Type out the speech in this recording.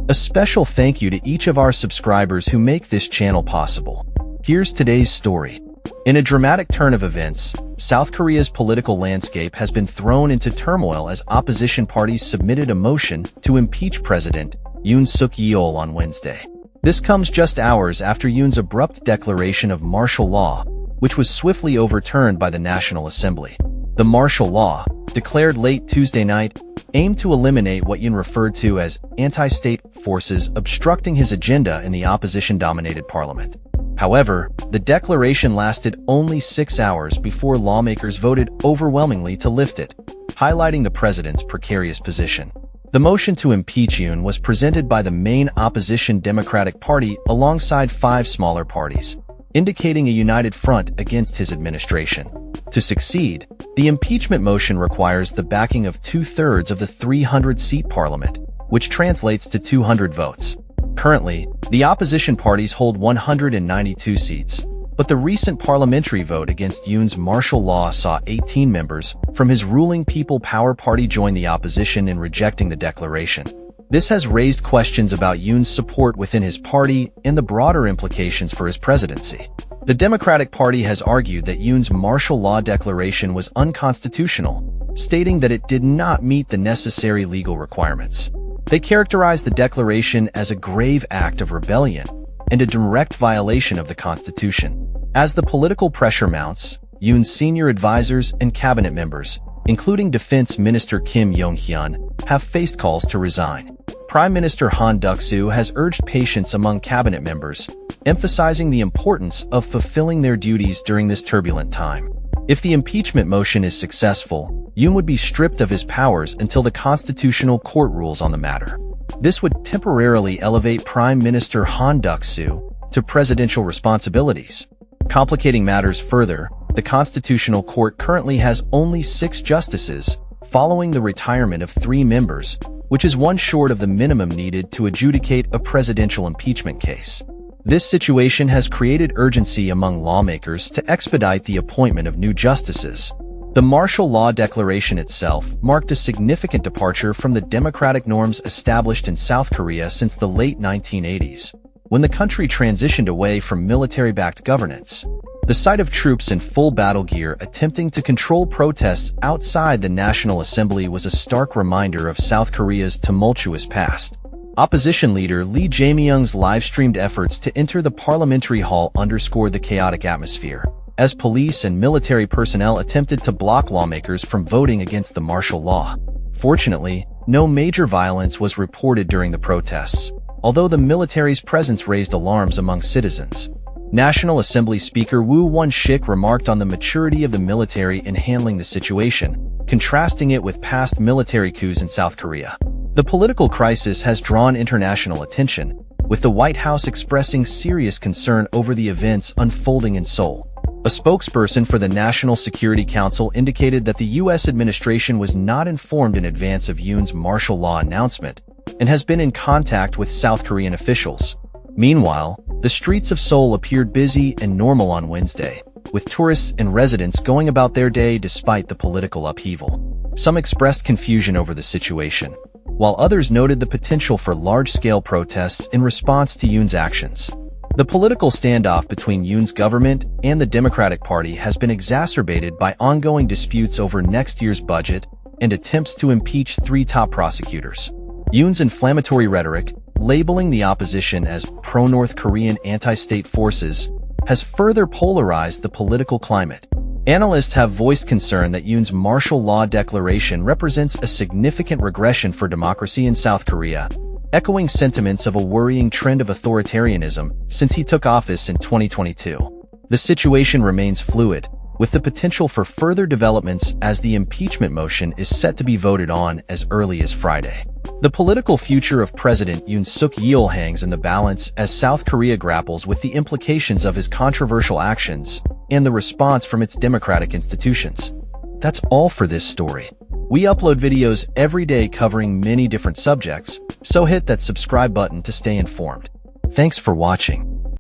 A special thank you to each of our subscribers who make this channel possible. Here's today's story. In a dramatic turn of events, South Korea's political landscape has been thrown into turmoil as opposition parties submitted a motion to impeach President Yoon Suk Yeol on Wednesday. This comes just hours after Yoon's abrupt declaration of martial law, which was swiftly overturned by the National Assembly. The martial law, declared late Tuesday night, aimed to eliminate what Yoon referred to as anti-state forces obstructing his agenda in the opposition-dominated parliament. However, the declaration lasted only 6 hours before lawmakers voted overwhelmingly to lift it, highlighting the president's precarious position. The motion to impeach Yoon was presented by the main opposition Democratic Party alongside 5 smaller parties, indicating a united front against his administration. To succeed, the impeachment motion requires the backing of 2/3 of the 300-seat parliament, which translates to 200 votes. Currently, the opposition parties hold 192 seats, but the recent parliamentary vote against Yoon's martial law saw 18 members from his ruling People Power Party join the opposition in rejecting the declaration. This has raised questions about Yoon's support within his party and the broader implications for his presidency. The Democratic Party has argued that Yoon's martial law declaration was unconstitutional, stating that it did not meet the necessary legal requirements. They characterized the declaration as a grave act of rebellion and a direct violation of the Constitution. As the political pressure mounts, Yoon's senior advisors and cabinet members, including Defense Minister Kim Yong-hyun, have faced calls to resign. Prime Minister Han Duck-soo has urged patience among cabinet members, emphasizing the importance of fulfilling their duties during this turbulent time. If the impeachment motion is successful, Yoon would be stripped of his powers until the Constitutional Court rules on the matter. This would temporarily elevate Prime Minister Han Duck-soo to presidential responsibilities. Complicating matters further, the Constitutional Court currently has only 6 justices, following the retirement of 3 members, which is one short of the minimum needed to adjudicate a presidential impeachment case. This situation has created urgency among lawmakers to expedite the appointment of new justices. The martial law declaration itself marked a significant departure from the democratic norms established in South Korea since the late 1980s, when the country transitioned away from military-backed governance. The sight of troops in full battle gear attempting to control protests outside the National Assembly was a stark reminder of South Korea's tumultuous past. Opposition leader Lee Jae-myung's live-streamed efforts to enter the parliamentary hall underscored the chaotic atmosphere, as police and military personnel attempted to block lawmakers from voting against the martial law. Fortunately, no major violence was reported during the protests, although the military's presence raised alarms among citizens. National Assembly Speaker Woo Won-shik remarked on the maturity of the military in handling the situation, contrasting it with past military coups in South Korea. The political crisis has drawn international attention, with the White House expressing serious concern over the events unfolding in Seoul. A spokesperson for the National Security Council indicated that the U.S. administration was not informed in advance of Yoon's martial law announcement and has been in contact with South Korean officials. Meanwhile, the streets of Seoul appeared busy and normal on Wednesday, with tourists and residents going about their day despite the political upheaval. Some expressed confusion over the situation, while others noted the potential for large-scale protests in response to Yoon's actions. The political standoff between Yoon's government and the Democratic Party has been exacerbated by ongoing disputes over next year's budget and attempts to impeach 3 top prosecutors. Yoon's inflammatory rhetoric, labeling the opposition as pro-North Korean anti-state forces, has further polarized the political climate. Analysts have voiced concern that Yoon's martial law declaration represents a significant regression for democracy in South Korea, echoing sentiments of a worrying trend of authoritarianism since he took office in 2022. The situation remains fluid, with the potential for further developments as the impeachment motion is set to be voted on as early as Friday. The political future of President Yoon Suk Yeol hangs in the balance as South Korea grapples with the implications of his controversial actions and the response from its democratic institutions. That's all for this story. We upload videos every day covering many different subjects, so hit that subscribe button to stay informed. Thanks for watching.